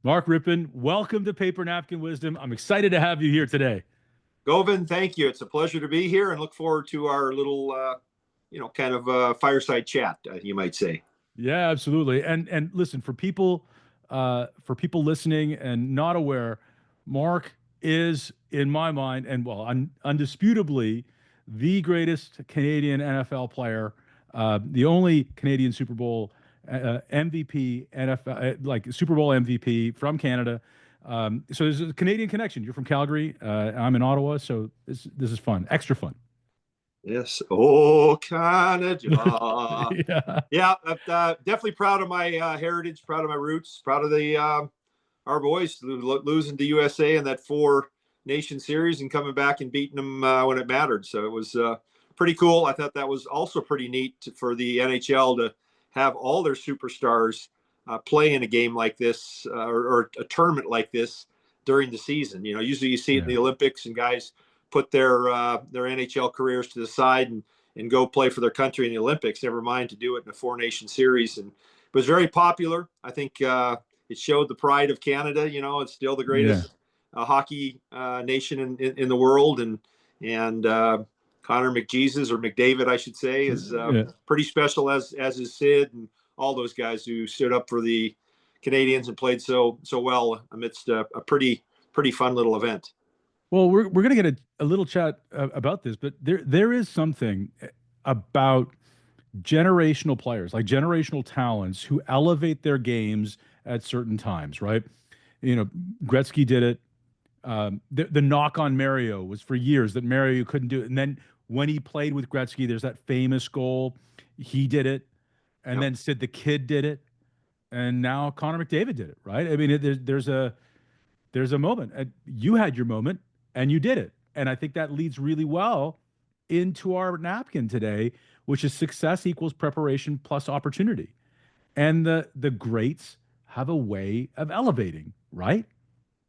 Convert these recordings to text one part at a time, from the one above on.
Mark Rypien, welcome to Paper Napkin Wisdom. I'm excited to have you here today. Govin, thank you. It's a pleasure to be here and look forward to our little, kind of fireside chat, you might say. Yeah, absolutely. And listen, for people listening and not aware, Mark is, in my mind, and well, undisputably, the greatest Canadian NFL player, the only Canadian Super Bowl MVP, NFL, like Super Bowl MVP from Canada. So there's a Canadian connection. You're from Calgary. I'm in Ottawa, so this is fun, extra fun. Yes. Oh, Canada. Yeah. Yeah, definitely proud of my heritage, proud of my roots, proud of the our boys losing to USA in that four-nation series and coming back and beating them when it mattered. So it was pretty cool. I thought that was also pretty neat for the NHL to have all their superstars play in a game like this or a tournament like this during the season. You know, usually you see it in the Olympics and guys put their NHL careers to the side and go play for their country in the Olympics, never mind to do it in a four-nation series. And it was very popular. I think it showed the pride of Canada. You know, it's still the greatest hockey nation in the world. And Connor McJesus, or McDavid, I should say, is pretty special, as is Sid and all those guys who stood up for the Canadians and played so well amidst a pretty fun little event. Well, we're going to get a little chat about this, but there is something about generational players, like generational talents, who elevate their games at certain times, right? You know, Gretzky did it. The knock on Mario was for years that Mario couldn't do it, and then when he played with Gretzky, there's that famous goal. He did it, and then Sid the Kid did it, and now Connor McDavid did it, right? I mean, there's a moment. You had your moment and you did it. And I think that leads really well into our napkin today, which is success equals preparation plus opportunity. And the greats have a way of elevating, right?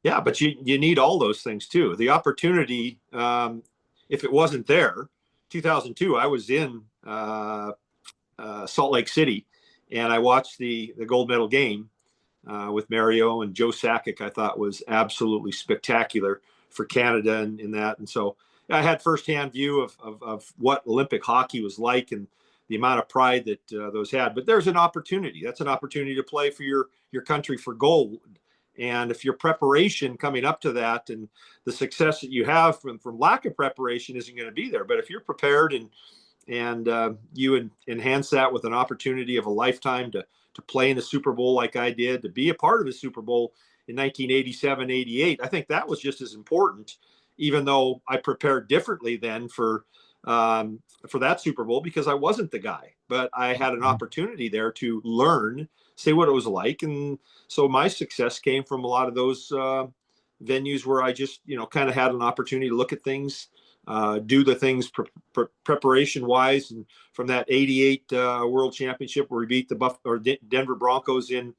Yeah, but you need all those things too. The opportunity, if it wasn't there, 2002, I was in Salt Lake City, and I watched the gold medal game with Mario and Joe Sakic. I thought was absolutely spectacular for Canada in that. And so I had firsthand view of what Olympic hockey was like and the amount of pride that those had. But there's an opportunity. That's an opportunity to play for your country for gold. And if your preparation coming up to that and the success that you have from lack of preparation isn't going to be there. But if you're prepared and you enhance that with an opportunity of a lifetime to play in a Super Bowl like I did, to be a part of a Super Bowl in 1987, 88, I think that was just as important, even though I prepared differently then for that Super Bowl because I wasn't the guy, but I had an opportunity there to learn, see what it was like. And so my success came from a lot of those venues where I just, kind of had an opportunity to look at things, do the things preparation wise. And from that 88 World Championship where we beat the Denver Broncos in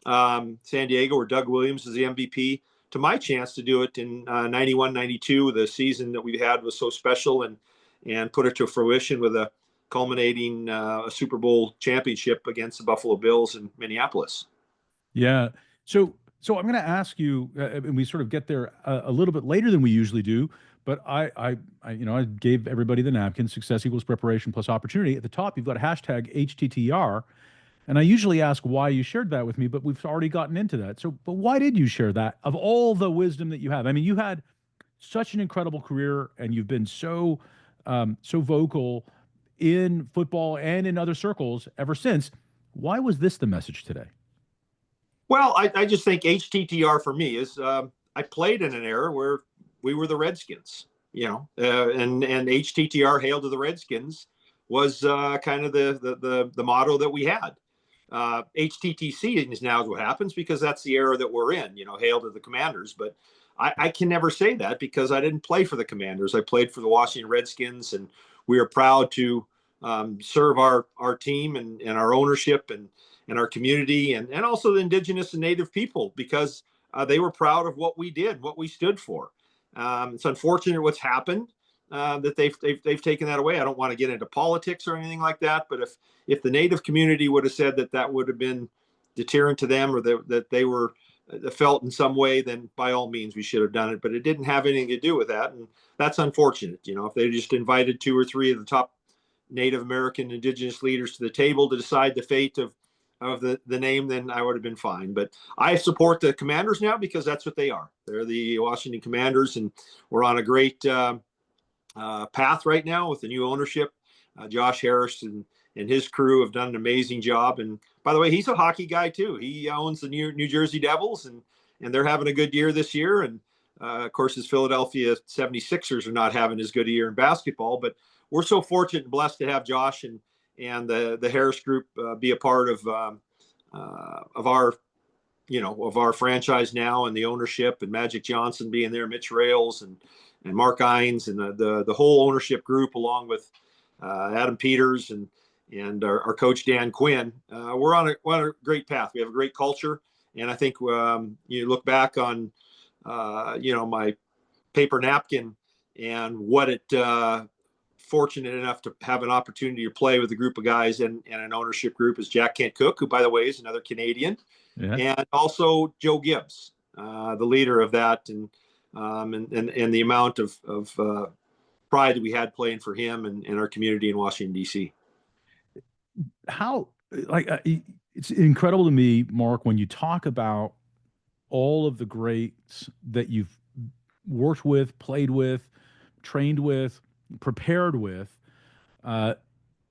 San Diego, where Doug Williams is the MVP, to my chance to do it in 91, 92, the season that we had was so special, and put it to fruition with a culminating a Super Bowl championship against the Buffalo Bills in Minneapolis. Yeah. So I'm going to ask you, and we sort of get there a little bit later than we usually do, but I gave everybody the napkin. Success equals preparation plus opportunity. At the top, you've got a hashtag HTTR. And I usually ask why you shared that with me, but we've already gotten into that. But why did you share that of all the wisdom that you have? I mean, you had such an incredible career, and you've been so vocal in football and in other circles ever since. Why was this the message today? Well, I just think HTTR for me is I played in an era where we were the Redskins, and HTTR, Hail to the Redskins, was kind of the motto that we had. HTTC is now what happens because that's the era that we're in, hail to the Commanders. But I can never say that because I didn't play for the Commanders. I played for the Washington Redskins, and we are proud to serve our team and our ownership and our community and also the indigenous and native people because they were proud of what we did, what we stood for. It's unfortunate what's happened. That they've taken that away. I don't want to get into politics or anything like that, but if the Native community would have said that would have been deterrent to them, or that they were felt in some way, then by all means we should have done it. But it didn't have anything to do with that, and that's unfortunate. If they just invited 2 or 3 of the top Native American Indigenous leaders to the table to decide the fate of the name, then I would have been fine. But I support the Commanders now because that's what they are. They're the Washington Commanders, and we're on a great path right now with the new ownership. Josh Harris and his crew have done an amazing job. And by the way, he's a hockey guy too. He owns the New Jersey Devils, and they're having a good year this year. And of course, his Philadelphia 76ers are not having as good a year in basketball. But we're so fortunate and blessed to have Josh and the Harris Group be a part of our franchise now, and the ownership, and Magic Johnson being there, Mitch Rales and Mark Ines, and the whole ownership group, along with Adam Peters and our coach Dan Quinn. We're on a great path. We have a great culture, and I think you look back on my paper napkin and what it fortunate enough to have an opportunity to play with a group of guys and an ownership group is Jack Kent Cook, who, by the way, is another Canadian, and also Joe Gibbs, the leader of that, and the amount of pride that we had playing for him and our community in Washington, D.C. How, it's incredible to me, Mark, when you talk about all of the greats that you've worked with, played with, trained with, prepared with.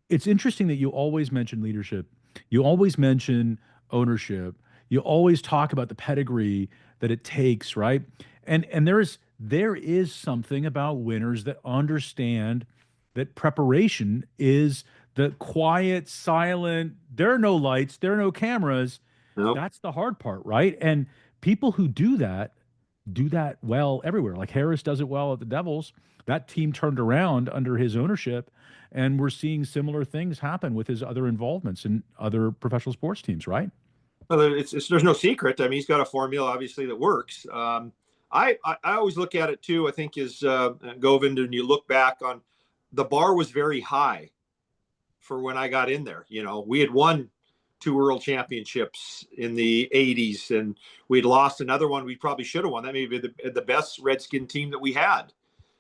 It's interesting that you always mention leadership. You always mention ownership. You always talk about the pedigree that it takes, right? And there is something about winners that understand that preparation is the quiet, silent, there are no lights, there are no cameras. Nope. That's the hard part, right? And people who do that well everywhere. Like Harris does it well at the Devils. That team turned around under his ownership, and we're seeing similar things happen with his other involvements in other professional sports teams, right? Well, there's no secret. I mean, he's got a formula, obviously, that works. I always look at it too. I think is Govind, and you look back on, the bar was very high for when I got in there. We had won 2 world championships in the 80s, and we'd lost another one we probably should have won. That may be the best Redskin team that we had.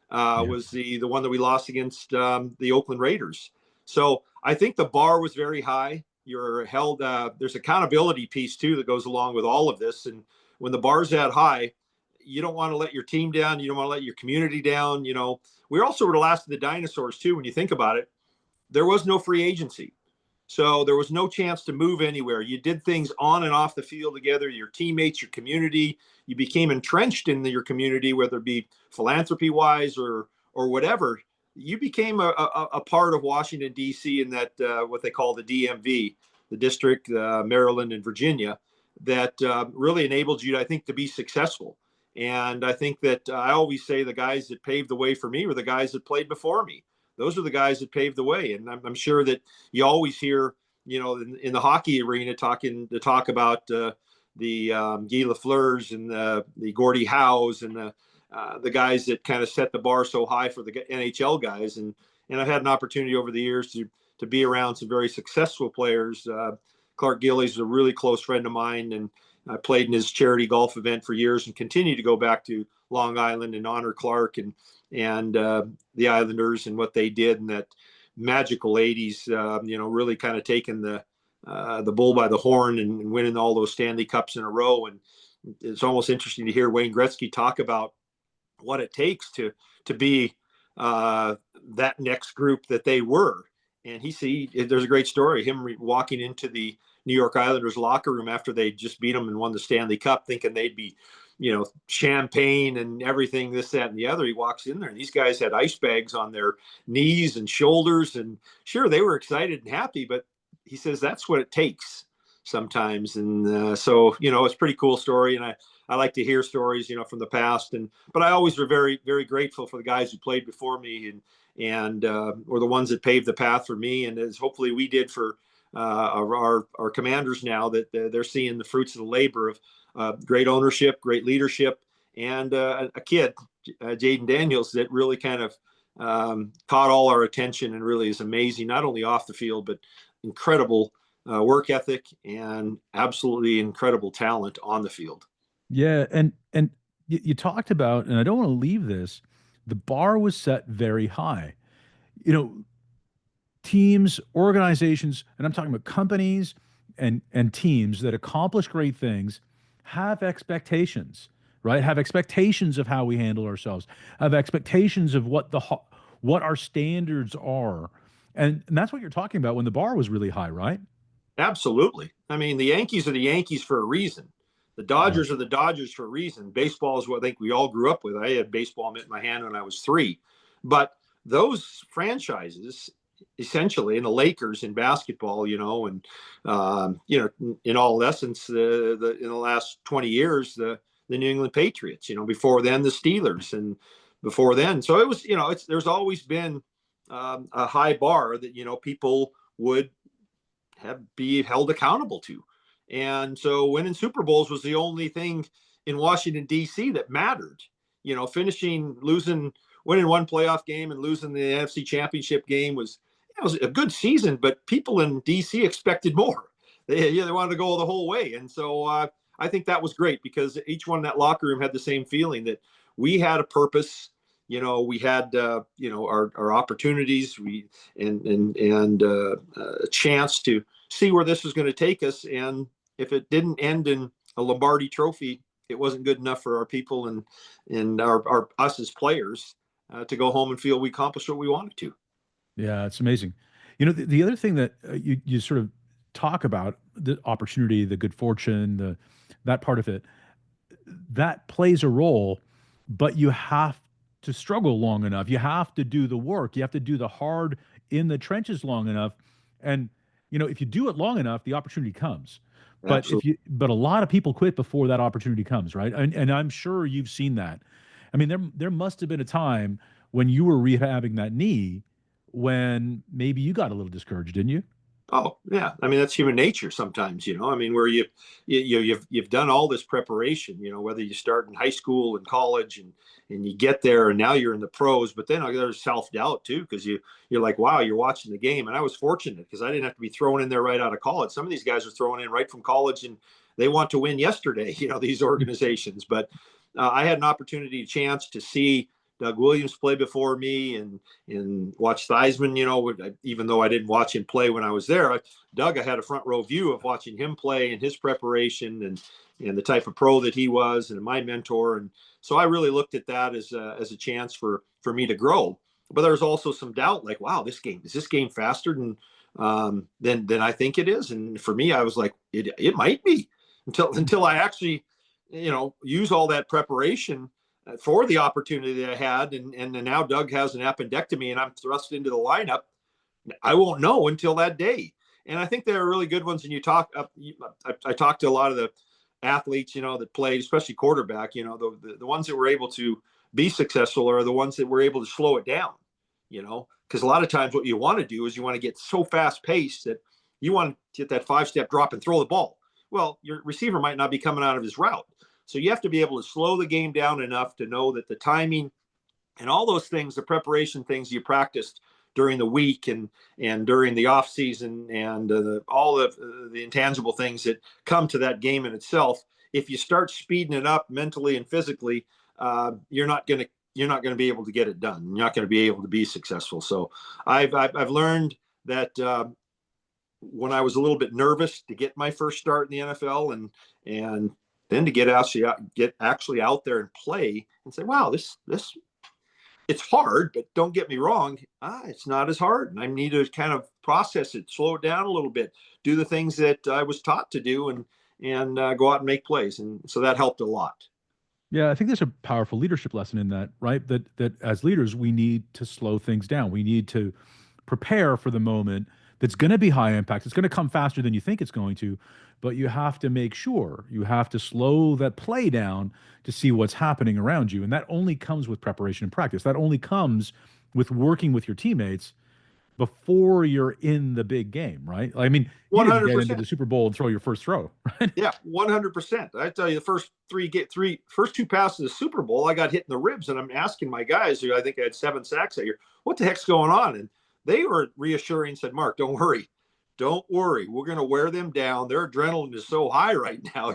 Was the one that we lost against the Oakland Raiders. So I think the bar was very high. You're held. There's accountability piece too that goes along with all of this. And when the bar's that high, you don't want to let your team down. You don't want to let your community down. We also were the last of the dinosaurs too. When you think about it, there was no free agency. So there was no chance to move anywhere. You did things on and off the field together, your teammates, your community. You became entrenched in your community, whether it be philanthropy-wise or whatever. You became a part of Washington, D.C., in that what they call the DMV, the District, Maryland, and Virginia, that really enabled you, I think, to be successful. And I think that I always say the guys that paved the way for me were the guys that played before me. Those are the guys that paved the way. And I'm sure that you always hear, in the hockey arena talk about the Guy Lafleurs and the Gordie Howes and the guys that kind of set the bar so high for the NHL guys. And I've had an opportunity over the years to be around some very successful players. Clark Gillies is a really close friend of mine, and I played in his charity golf event for years and continue to go back to Long Island and honor Clark and the Islanders and what they did in that magical 80s, really kind of taking the bull by the horn and winning all those Stanley Cups in a row. And it's almost interesting to hear Wayne Gretzky talk about what it takes to be that next group that they were. And there's a great story, him walking into the New York Islanders locker room after they just beat them and won the Stanley Cup, thinking they'd be champagne and everything, this, that, and the other. He walks in there and these guys had ice bags on their knees and shoulders. And sure, they were excited and happy, but he says that's what it takes sometimes. And so, it's a pretty cool story. And I like to hear stories, from the past. But I always were very, very grateful for the guys who played before me and were the ones that paved the path for me. And as hopefully we did for our Commanders now, that they're seeing the fruits of the labor of great ownership, great leadership, and a kid, Jaden Daniels, that really kind of caught all our attention and really is amazing, not only off the field, but incredible work ethic and absolutely incredible talent on the field. Yeah, and you talked about, and I don't want to leave this, the bar was set very high. You know, teams, organizations, and I'm talking about companies and teams that accomplish great things have expectations, right? Have expectations of how we handle ourselves, have expectations of what our standards are. And that's what you're talking about when the bar was really high, right? Absolutely. I mean, the Yankees are the Yankees for a reason. The Yeah. Dodgers are the Dodgers for a reason. Baseball is what I think we all grew up with. I had baseball mitt in my hand when I was 3. But those franchises, essentially, and the Lakers in basketball, and in all essence, in the last 20 years, the New England Patriots. Before then the Steelers, and before then, so it was. There's always been a high bar that people would be held accountable to. And so winning Super Bowls was the only thing in Washington D.C. that mattered. Winning one playoff game and losing the NFC Championship game was a good season, but people in D.C. expected more. They wanted to go the whole way, and so I think that was great because each one in that locker room had the same feeling that we had a purpose. We had our opportunities, and a chance to see where this was going to take us. And if it didn't end in a Lombardi Trophy, it wasn't good enough for our people and our us as players to go home and feel we accomplished what we wanted to. Yeah, it's amazing. The other thing that you sort of talk about, the opportunity, the good fortune, the that part of it, that plays a role, but you have to struggle long enough. You have to do the work. You have to do the hard in the trenches long enough. And if you do it long enough, the opportunity comes. Absolutely. But a lot of people quit before that opportunity comes, right? And I'm sure you've seen that. I mean, there must have been a time when you were rehabbing that knee when maybe you got a little discouraged, didn't you? Oh yeah, I mean that's human nature sometimes. I mean where you've done all this preparation. Whether you start in high school and college and you get there and now you're in the pros, but then there's self doubt too because you're like, wow, you're watching the game. And I was fortunate because I didn't have to be thrown in there right out of college. Some of these guys are thrown in right from college and they want to win yesterday. These organizations, but I had an opportunity, chance to see Doug Williams play before me and watch Theismann, even though I didn't watch him play when I was there. I had a front row view of watching him play and his preparation and the type of pro that he was and my mentor. And so I really looked at that as a chance for me to grow. But there was also some doubt like, wow, is this game faster than I think it is? And for me, I was like, it might be until I actually, use all that preparation for the opportunity that I had. And now Doug has an appendectomy and I'm thrust into the lineup. I won't know until that day. And I think there are really good ones. And I talked to a lot of the athletes, that played, especially quarterback, the ones that were able to be successful are the ones that were able to slow it down, because a lot of times what you want to do is you want to get so fast paced that you want to get that 5-step drop and throw the ball. Well, your receiver might not be coming out of his route. So you have to be able to slow the game down enough to know that the timing and all those things, the preparation things you practiced during the week and during the off season and all the intangible things that come to that game in itself. If you start speeding it up mentally and physically, you're not going to be able to get it done. You're not going to be able to be successful. So I've learned that when I was a little bit nervous to get my first start in the NFL and then to get actually out there and play and say, wow, this it's hard, but don't get me wrong, it's not as hard. And I need to kind of process it, slow it down a little bit, do the things that I was taught to do and go out and make plays. And so that helped a lot. Yeah, I think there's a powerful leadership lesson in that, right? That as leaders, we need to slow things down. We need to prepare for the moment that's going to be high impact. It's going to come faster than you think it's going to, but you have to make sure you have to slow that play down to see what's happening around you. And that only comes with preparation and practice. That only comes with working with your teammates before you're in the big game, right? I mean, you didn't get into 100%. the Super Bowl and throw your first throw, right? Yeah, 100%. I tell you, the first two passes of the Super Bowl, I got hit in the ribs, and I'm asking my guys, who I think I had 7 sacks that year, what the heck's going on? And they were reassuring, said, Mark, don't worry, we're going to wear them down. Their adrenaline is so high right now,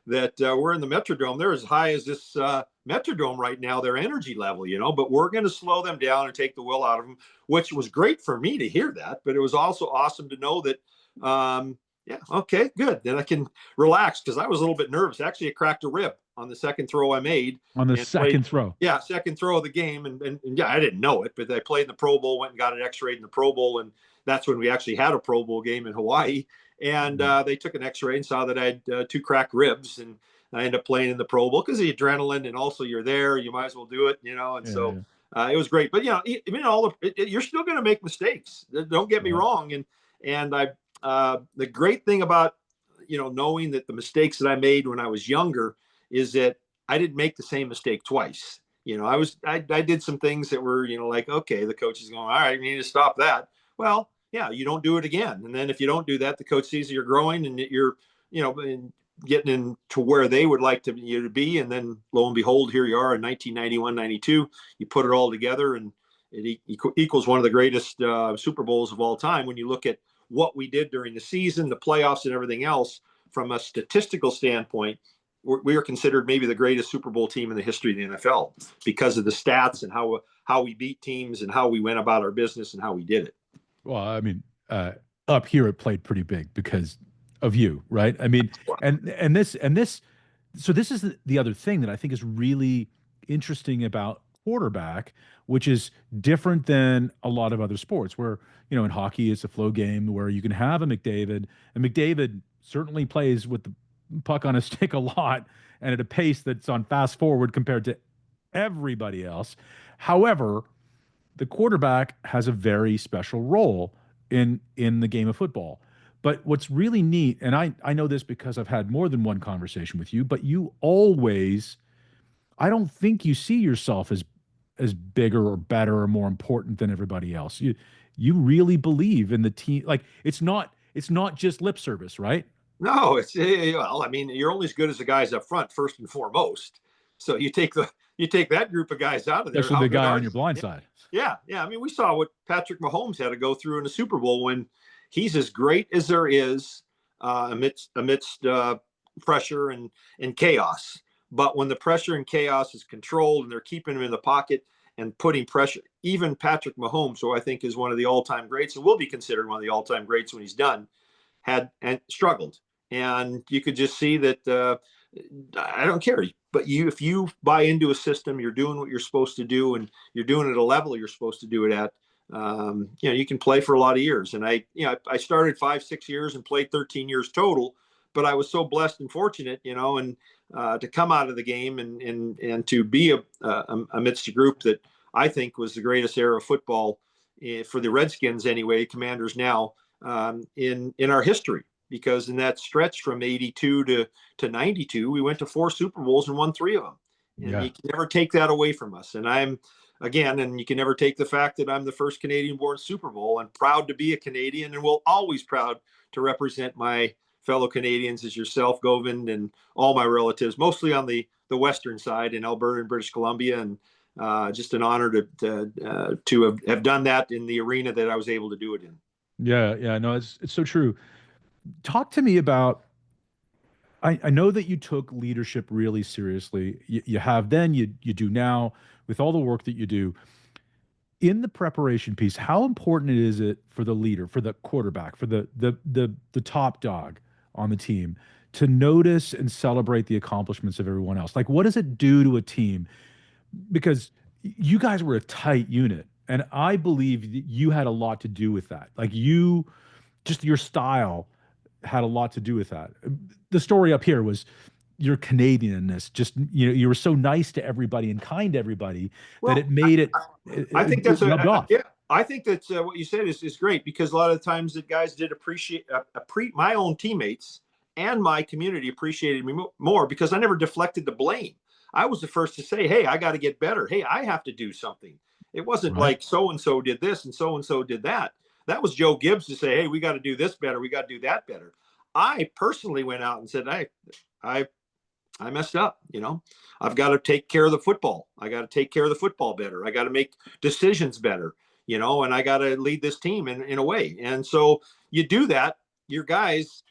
that we're in the Metrodome. They're as high as this Metrodome right now, their energy level, but we're going to slow them down and take the will out of them, which was great for me to hear that. But it was also awesome to know that, yeah, okay, good. Then I can relax, because I was a little bit nervous. Actually, I cracked a rib on the second throw I made. On the second throw? Yeah, second throw of the game. And yeah, I didn't know it, but I played in the Pro Bowl, went and got an x-ray in the Pro Bowl. And that's when we actually had a Pro Bowl game in Hawaii. And they took an x-ray and saw that I had 2 cracked ribs. And I ended up playing in the Pro Bowl because the adrenaline, and also you're there, you might as well do it, and it was great. But you're still going to make mistakes. Don't get me wrong. And the great thing about knowing that the mistakes that I made when I was younger is that I didn't make the same mistake twice. I did some things that were like, okay, the coach is going, all right, you need to stop that. Well, yeah, you don't do it again. And then if you don't do that, the coach sees that you're growing and that you're getting into where they would like you to be. And then lo and behold, here you are in 1991, 92, you put it all together, and it equals one of the greatest Super Bowls of all time. When you look at what we did during the season, the playoffs and everything else, from a statistical standpoint, we are considered maybe the greatest Super Bowl team in the history of the NFL because of the stats and how we beat teams and how we went about our business and how we did it. Well, I mean, up here it played pretty big because of you, right? I mean, and this, so this is the other thing that I think is really interesting about quarterback, which is different than a lot of other sports where, in hockey, it's a flow game where you can have a McDavid, and McDavid certainly plays with the puck on his stick a lot and at a pace that's on fast forward compared to everybody else. However, the quarterback has a very special role in the game of football. But what's really neat, and I know this because I've had more than one conversation with you, but you always, I don't think you see yourself as bigger or better or more important than everybody else. You really believe in the team. Like it's not just lip service, right? No, well, I mean, you're only as good as the guys up front, first and foremost. So you take that group of guys out of there. Especially the guy on your blind side. Yeah. I mean, we saw what Patrick Mahomes had to go through in the Super Bowl when he's as great as there is amidst pressure and chaos. But when the pressure and chaos is controlled and they're keeping him in the pocket and putting pressure, even Patrick Mahomes, who I think is one of the all-time greats and will be considered one of the all-time greats when he's done, had and struggled. And you could just see that I don't care. But if you buy into a system, you're doing what you're supposed to do, and you're doing it at a level you're supposed to do it at. You can play for a lot of years. And I started 5-6 years and played 13 years total. But I was so blessed and fortunate, and to come out of the game and to be amidst a group that I think was the greatest era of football for the Redskins anyway, Commanders now, in our history. Because in that stretch from 82 to 92, we went to 4 Super Bowls and won 3 of them. And you can never take that away from us. And and you can never take the fact that I'm the first Canadian-born Super Bowl. I'm proud to be a Canadian, and will always proud to represent my fellow Canadians as yourself, Govind, and all my relatives, mostly on the western side in Alberta and British Columbia. And just an honor to have done that in the arena that I was able to do it in. Yeah, no, it's so true. Talk to me about, I know that you took leadership really seriously. You have then, you do now, with all the work that you do. In the preparation piece, how important is it for the leader, for the quarterback, for the top dog on the team to notice and celebrate the accomplishments of everyone else? Like, what does it do to a team? Because you guys were a tight unit, and I believe that you had a lot to do with that. Like just your style had a lot to do with that. The story up here was your Canadianness. Just, you were so nice to everybody and kind to everybody that it made it. I think that's rubbed off. Yeah. I think that's what you said is great, because a lot of the times the guys did appreciate my own teammates and my community appreciated me more because I never deflected the blame. I was the first to say, hey, I got to get better. Hey, I have to do something. It wasn't like so-and-so did this and so-and-so did that. That was Joe Gibbs to say, hey, we got to do this better. We got to do that better. I personally went out and said, I messed up. I've got to take care of the football. I got to take care of the football better. I got to make decisions better, and I got to lead this team in a way. And so you do that, your guys,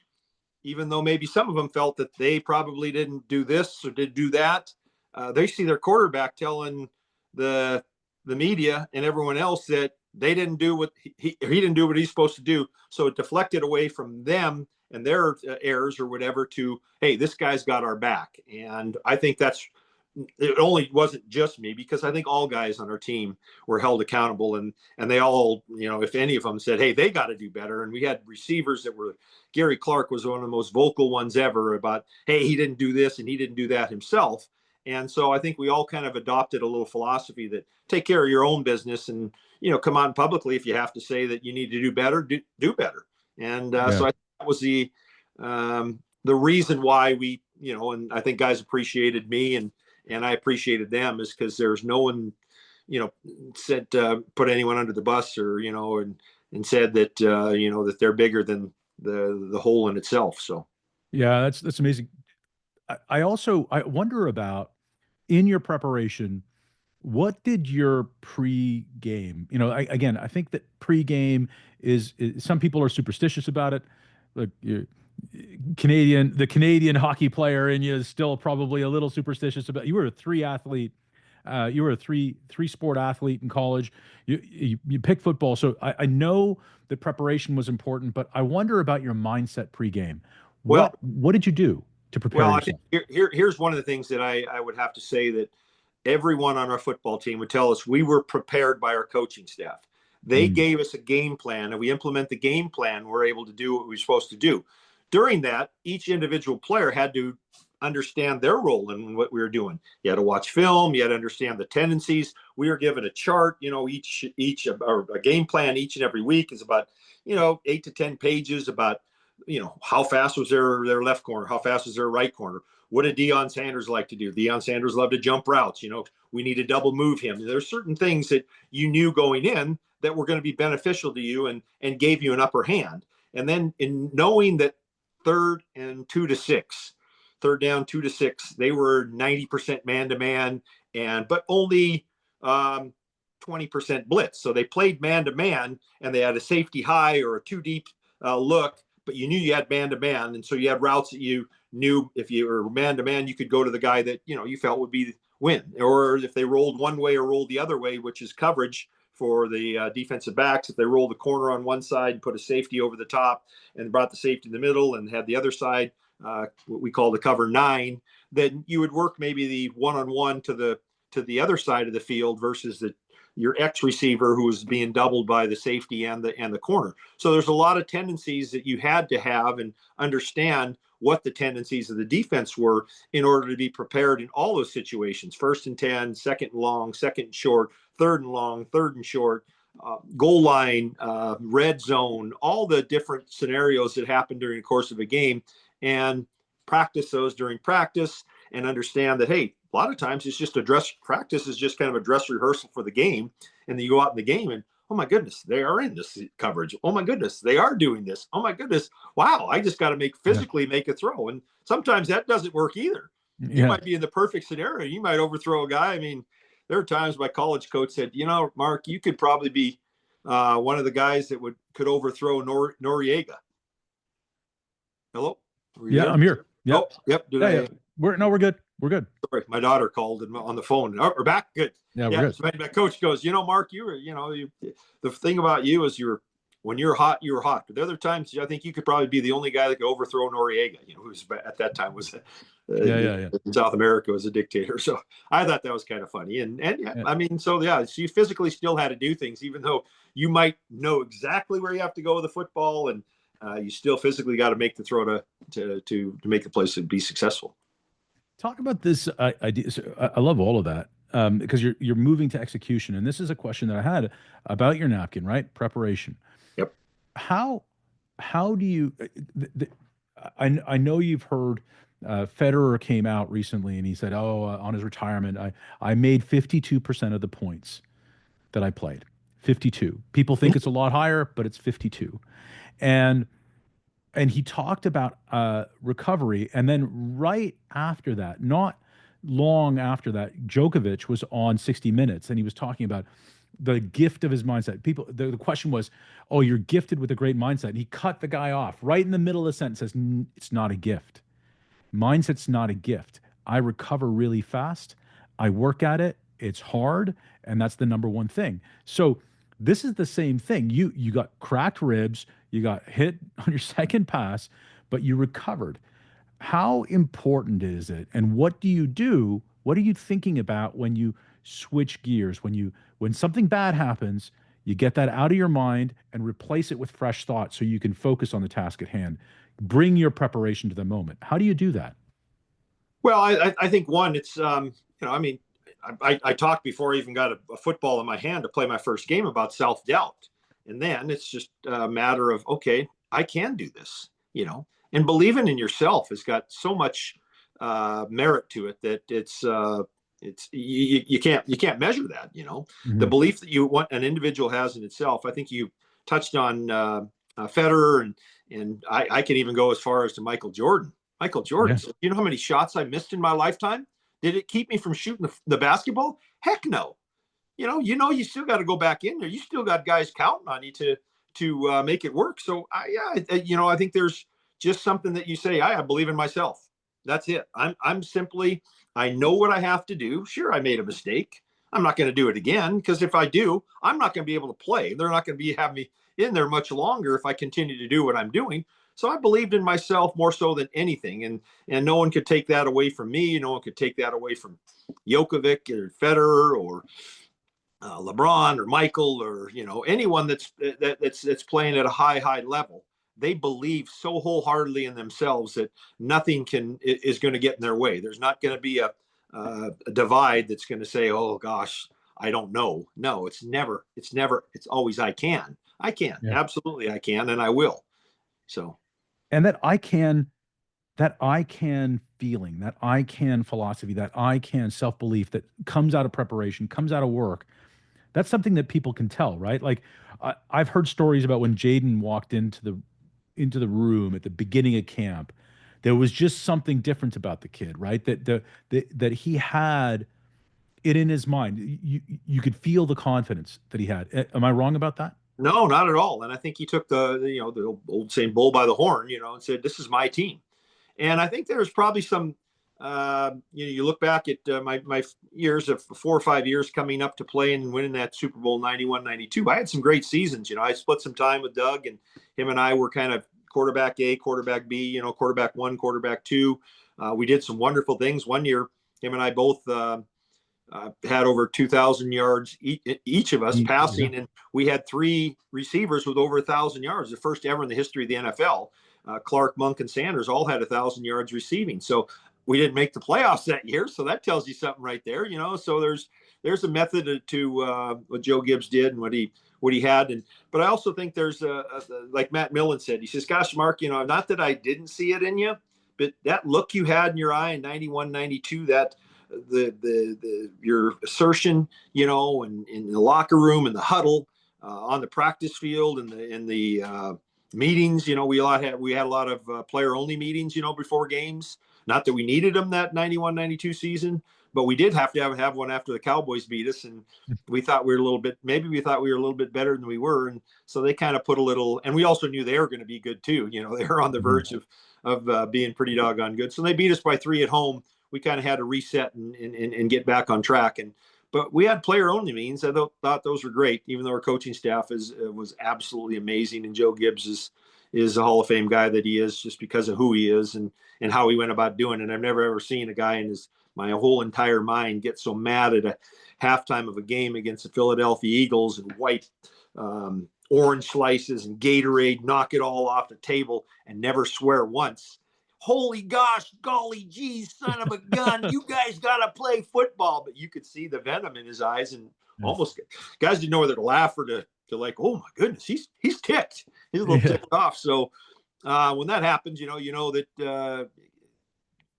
even though maybe some of them felt that they probably didn't do this or did do that, they see their quarterback telling the media and everyone else that they didn't do what he didn't do what he's supposed to do. So it deflected away from them and their errors or whatever to, hey, this guy's got our back. And I think it only wasn't just me, because I think all guys on our team were held accountable, and they all, if any of them said, hey, they got to do better. And we had receivers that were, Gary Clark was one of the most vocal ones ever about, hey, he didn't do this and he didn't do that himself. And so I think we all kind of adopted a little philosophy that take care of your own business, and, come on publicly if you have to say that you need to do better, do better. And so I think that was the reason why we, and I think guys appreciated me and I appreciated them, is because there's no one, said, put anyone under the bus, or, and said that, that they're bigger than the whole in itself. So. Yeah, that's amazing. I wonder about, in your preparation, what did your pre-game, I think that pre-game is some people are superstitious about it. Look, the Canadian hockey player in you is still probably a little superstitious about. You were a three sport athlete in college. You picked football, so I know that preparation was important, but I wonder about your mindset pre-game. What did you do to prepare yourself? I think here's one of the things that I would have to say that everyone on our football team would tell us: we were prepared by our coaching staff. They gave us a game plan, and we implement the game plan. We're able to do what we're supposed to do. During that, each individual player had to understand their role in what we were doing. You had to watch film. You had to understand the tendencies. We were given a chart, or a game plan each and every week is about, 8 to 10 pages about, how fast was their left corner? How fast was their right corner? What did Deion Sanders like to do? Deion Sanders loved to jump routes. We need to double move him. There's certain things that you knew going in that were going to be beneficial to you and gave you an upper hand. And then in knowing that third down 2 to 6, they were 90% man-to-man, but only 20% blitz. So they played man-to-man, and they had a safety high or a too deep look, but you knew you had man-to-man. And so you had routes that you knew if you were man-to-man, you could go to the guy that, you felt would be win. Or if they rolled one way or rolled the other way, which is coverage for the defensive backs, if they rolled the corner on one side, put a safety over the top and brought the safety in the middle and had the other side, what we call the cover 9, then you would work maybe the one-on-one to the other side of the field versus your X receiver who was being doubled by the safety and the corner. So there's a lot of tendencies that you had to have and understand what the tendencies of the defense were in order to be prepared in all those situations. 1st and 10, 2nd and long, 2nd and short, 3rd and long, 3rd and short, goal line, red zone, all the different scenarios that happen during the course of a game, and practice those during practice and understand that, hey, a lot of times it's just practice is just kind of a dress rehearsal for the game. And then you go out in the game and, oh my goodness, they are in this coverage. Oh my goodness, they are doing this. Oh my goodness. Wow. I just got to physically make a throw. And sometimes that doesn't work either. You might be in the perfect scenario. You might overthrow a guy. I mean, there are times my college coach said, Mark, you could probably be one of the guys that could overthrow Noriega. Hello? Yeah, there? I'm here. Yep. Oh, yep. We're good. We're good. Sorry, my daughter called on the phone. Oh, we're back. Good. Yeah, we're good. So my coach goes, Mark, the thing about you is when you're hot, you're hot. But the other times, I think you could probably be the only guy that could overthrow Noriega, who's at that time was in South America was a dictator. So I thought that was kind of funny. And I mean, so you physically still had to do things, even though you might know exactly where you have to go with the football, and you still physically got to make the throw to make the place to be successful. Talk about this idea. So I love all of that because you're moving to execution, and this is a question that I had about your napkin, right? Preparation. Yep. How do you? I know you've heard Federer came out recently, and he said, on his retirement, I made 52% of the points that I played. 52. People think it's a lot higher, but it's 52, and he talked about recovery. And then right after that, not long after that, Djokovic was on 60 Minutes, and he was talking about the gift of his mindset. People, the question was, oh, you're gifted with a great mindset. And he cut the guy off right in the middle of the sentence, says, It's not a gift. Mindset's not a gift. I recover really fast. I work at it. It's hard. And that's the number one thing. So this is the same thing. You got cracked ribs, you got hit on your second pass, but you recovered. How important is it? And what do you do? What are you thinking about when you switch gears? When something bad happens, you get that out of your mind and replace it with fresh thought so you can focus on the task at hand. Bring your preparation to the moment. How do you do that? Well, I think one, it's I mean, I talked before I even got a football in my hand to play my first game about self-doubt, and then it's just a matter of, okay, I can do this, and believing in yourself has got so much merit to it that you can't measure that. The belief that you want an individual has in itself. I think you touched on Federer, and I can even go as far as to Michael Jordan. Michael Jordan. Yeah. So you know how many shots I missed in my lifetime? Did it keep me from shooting the basketball? Heck no. You still got to go back in there. You still got guys counting on you to make it work. So I think there's just something that you say, I believe in myself. That's it. I'm simply, I know what I have to do. Sure, I made a mistake. I'm not going to do it again, because if I do, I'm not going to be able to play. They're not going to have me in there much longer if I continue to do what I'm doing. So I believed in myself more so than anything, and no one could take that away from me. No one could take that away from Djokovic or Federer or LeBron or Michael or anyone that's playing at a high level. They believe so wholeheartedly in themselves that nothing is going to get in their way. There's not going to be a divide that's going to say, oh gosh, I don't know. No, it's never. It's always I can. Yeah. Absolutely I can, and I will. So. And that I can feeling, that I can philosophy, that I can self-belief that comes out of preparation, comes out of work. That's something that people can tell, right? Like I've heard stories about when Jaden walked into the room at the beginning of camp. There was just something different about the kid, right? That he had it in his mind. You could feel the confidence that he had. Am I wrong about that? No, not at all. And I think he took the old saying bull by the horn, and said, this is my team. And I think there's probably some, you look back at my years of 4 or 5 years coming up to playing and winning that Super Bowl 91, 92. I had some great seasons. I split some time with Doug, and him and I were kind of quarterback A, quarterback B, quarterback one, quarterback two. We did some wonderful things. One year, him and I both had over 2,000 yards each of us passing, and we had 3 receivers with over 1,000 yards, the first ever in the history of the NFL. Clark, Monk, and Sanders all had 1,000 yards receiving. So we didn't make the playoffs that year, so that tells you something right there. So there's a method to what Joe Gibbs did and what he had. But I also think there's like Matt Millen said, he says, "Gosh, Mark, not that I didn't see it in you, but that look you had in your eye in 91, 92, that." Your assertion, and in the locker room, in the huddle, on the practice field, in the meetings, we had a lot of player only meetings, before games. Not that we needed them that 91, 92 season, but we did have to have one after the Cowboys beat us, and we thought we were a little bit better than we were, and so they kind of put a little. And we also knew they were going to be good too. They were on the verge of being pretty doggone good. So they beat us by 3 at home. We kind of had to reset and get back on track. But we had player only meetings. I thought those were great, even though our coaching staff was absolutely amazing. And Joe Gibbs is a Hall of Fame guy that he is, just because of who he is and how he went about doing it. I've never ever seen a guy in my whole entire mind get so mad at a halftime of a game against the Philadelphia Eagles and white orange slices and Gatorade, knock it all off the table and never swear once. Holy gosh, golly geez, son of a gun, you guys got to play football. But you could see the venom in his eyes, and almost guys didn't know whether to laugh or to like, oh my goodness, he's ticked. He's a little ticked off. So when that happens, you know that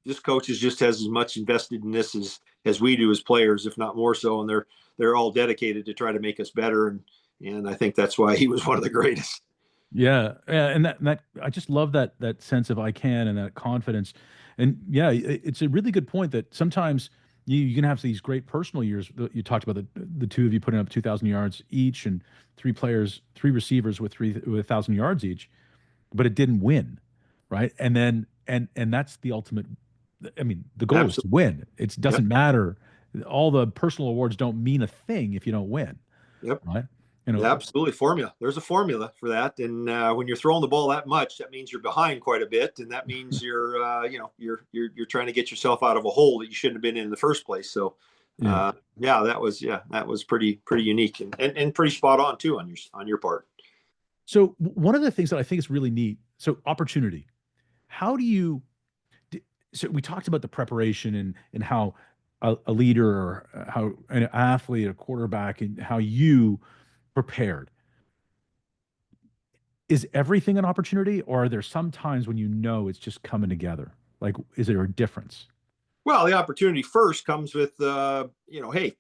this coach is just as much invested in this as we do as players, if not more so. And they're all dedicated to try to make us better. And I think that's why he was one of the greatest. Yeah, and that I just love that sense of I can and that confidence. And yeah, it's a really good point that sometimes You can have these great personal years. You talked about the two of you putting up 2,000 yards each, and three receivers with 1,000 yards each, but it didn't win, right? And then and that's the ultimate. I mean, the goal is to Absolutely. win. It Yep. doesn't matter. All the personal awards don't mean a thing if you don't win, Yep. right? You know, Yeah, absolutely. Formula. There's a formula for that, and when you're throwing the ball that much, that means you're behind quite a bit, and that means you're, you're trying to get yourself out of a hole that you shouldn't have been in the first place. So, yeah. that was pretty unique and pretty spot on too on your part. So one of the things that I think is really neat. So opportunity. How do you? So we talked about the preparation and how a leader or how an athlete, a quarterback, and how you prepared. Is everything an opportunity, or are there some times when you know it's just coming together? Like, is there a difference? Well, the opportunity first comes with, hey,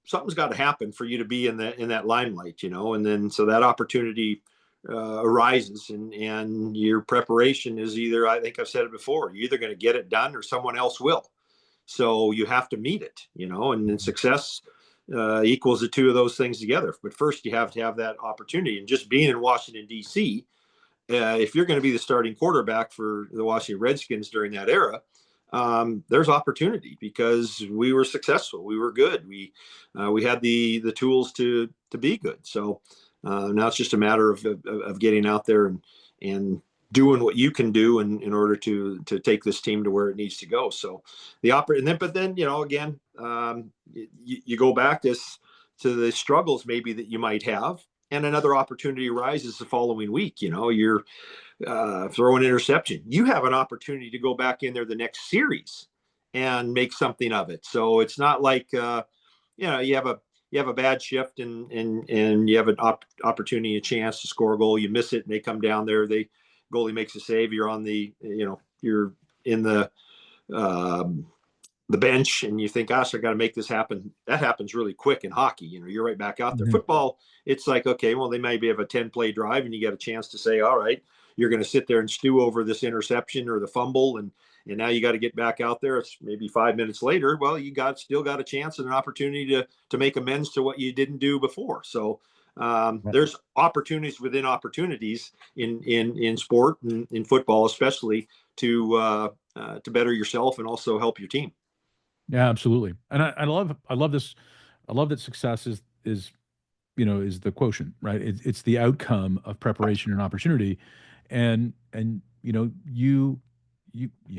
something's got to happen for you to be in that limelight, and then so that opportunity arises, and your preparation is either, I think I've said it before, you're either going to get it done or someone else will. So you have to meet it, and then success equals the two of those things together. But first, you have to have that opportunity, and just being in Washington D.C. If you're going to be the starting quarterback for the Washington Redskins during that era, there's opportunity because we were successful. We were good. We had the tools to be good. So now it's just a matter of getting out there and doing what you can do in order to take this team to where it needs to go. So but then again, you go back to the struggles maybe that you might have, and another opportunity arises the following week. You're throw an interception. You have an opportunity to go back in there the next series and make something of it. So it's not like you have a bad shift and you have an opportunity, a chance to score a goal. You miss it, and they come down there. Goalie makes a save. You're on you're in the bench, and you think, gosh, I got to make this happen. That happens really quick in hockey. You're right back out there. Mhm. Football, it's like, okay, well, they maybe have a 10-play drive, and you get a chance to say, all right, you're going to sit there and stew over this interception or the fumble, and now you got to get back out there. It's maybe 5 minutes later. Well, you still got a chance and an opportunity to make amends to what you didn't do before. So there's opportunities within opportunities in sport and in football, especially to better yourself and also help your team. Yeah, absolutely. And I love this. I love that success is is the quotient, right? It's the outcome of preparation and opportunity, and you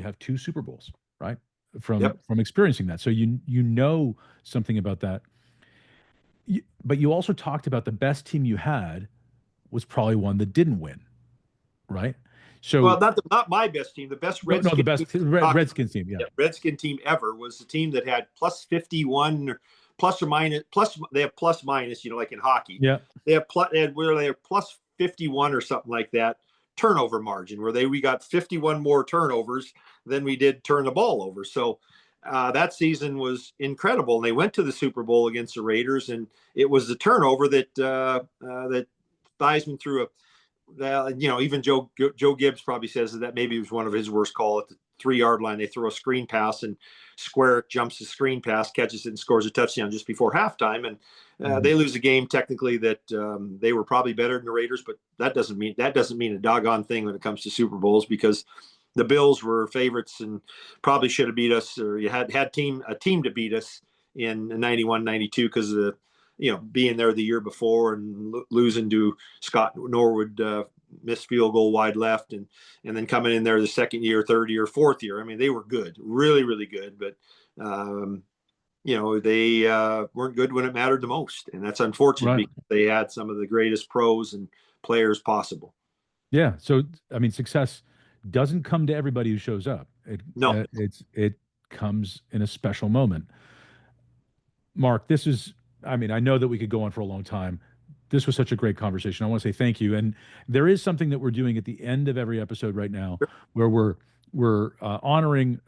have two Super Bowls, right? Yep. From experiencing that, so you know something about that. But you also talked about the best team you had was probably one that didn't win, right? Well, So not my best team. The best no, the Redskin best team talking Redskins team, yeah, yeah, Redskin team ever was the team that had plus 51 or plus or minus plus. They have plus minus, like in hockey. yeah. They have plus 51 or something like that turnover margin, where we got 51 more turnovers than we did turn the ball over. So that season was incredible. And they went to the Super Bowl against the Raiders, and it was the turnover that Theismann threw a. Even Joe Gibbs probably says that maybe was one of his worst call at the 3-yard line. They throw a screen pass, and Square jumps the screen pass, catches it, and scores a touchdown just before halftime. And they lose a game technically that they were probably better than the Raiders, but that doesn't mean a doggone thing when it comes to Super Bowls, because the Bills were favorites and probably should have beat us, or you had a team to beat us in 91, 92 because of the being there the year before and losing to Scott Norwood, missed field goal wide left, and then coming in there the second year, third year, fourth year. I mean, they were good, really, really good, but they weren't good when it mattered the most, and that's unfortunate Right. because they had some of the greatest pros and players possible. Yeah. So I mean, success doesn't come to everybody who shows up. No, It comes in a special moment. Mark, this is. I mean, I know that we could go on for a long time. This was such a great conversation. I want to say thank you. And there is something that we're doing at the end of every episode right now, where we're honoring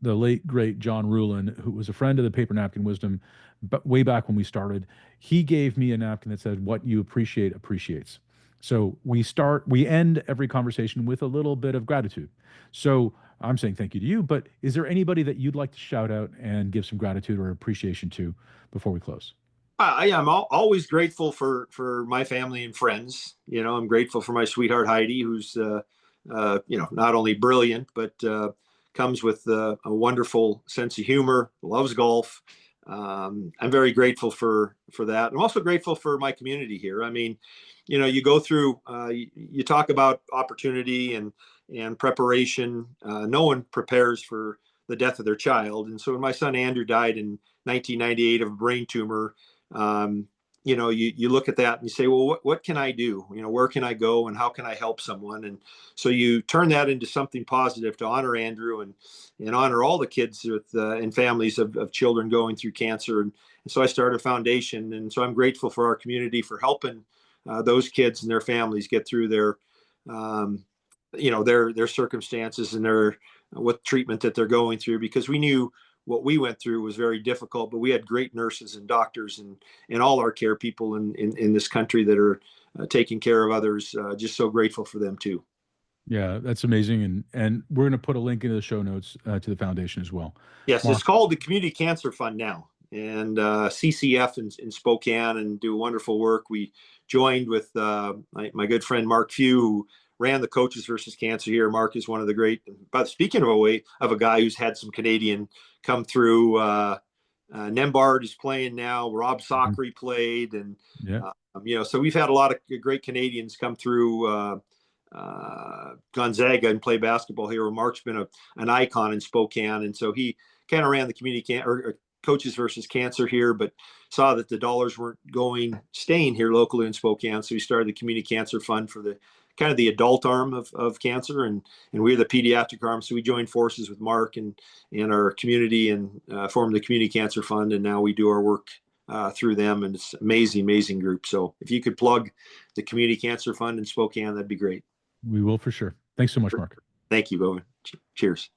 the late great John Rulin, who was a friend of the Paper Napkin Wisdom, but way back when we started. He gave me a napkin that said, "What you appreciate appreciates." So we end every conversation with a little bit of gratitude. So I'm saying thank you to you, but is there anybody that you'd like to shout out and give some gratitude or appreciation to before we close? I'm always grateful for my family and friends. I'm grateful for my sweetheart Heidi, who's not only brilliant but comes with a wonderful sense of humor, loves golf. I'm very grateful for that. I'm also grateful for my community here. I mean, you go through, you talk about opportunity and preparation. No one prepares for the death of their child, and so when my son Andrew died in 1998 of a brain tumor, you look at that and you say, well, what can I do? Where can I go and how can I help someone? And so you turn that into something positive to honor Andrew and honor all the kids with and families of children going through cancer. And so I started a foundation. And so I'm grateful for our community for helping those kids and their families get through their circumstances and their what treatment that they're going through, because we knew what we went through was very difficult, but we had great nurses and doctors and all our care people in this country that are taking care of others. Just so grateful for them too. Yeah, that's amazing. And we're going to put a link into the show notes to the foundation as well. Yes, it's Mark, called the Community Cancer Fund now, and CCF in Spokane and do wonderful work. We joined with my good friend Mark Few, who ran the Coaches versus Cancer here. Mark is one of the great. But speaking of a guy who's had some Canadian come through, Nembard is playing now. Rob Sockery played, and yeah, so we've had a lot of great Canadians come through. Gonzaga and play basketball here. Mark's been an icon in Spokane, and so he kind of ran the community or Coaches versus Cancer here, but saw that the dollars weren't staying here locally in Spokane, so he started the Community Cancer Fund for the kind of the adult arm of cancer, and we're the pediatric arm. So we joined forces with Mark and our community and formed the Community Cancer Fund, and now we do our work through them, and it's amazing group. So if you could plug the Community Cancer Fund in Spokane, that'd be great. we will for sure. Thanks so much, Mark. Thank you, Bowen. Cheers.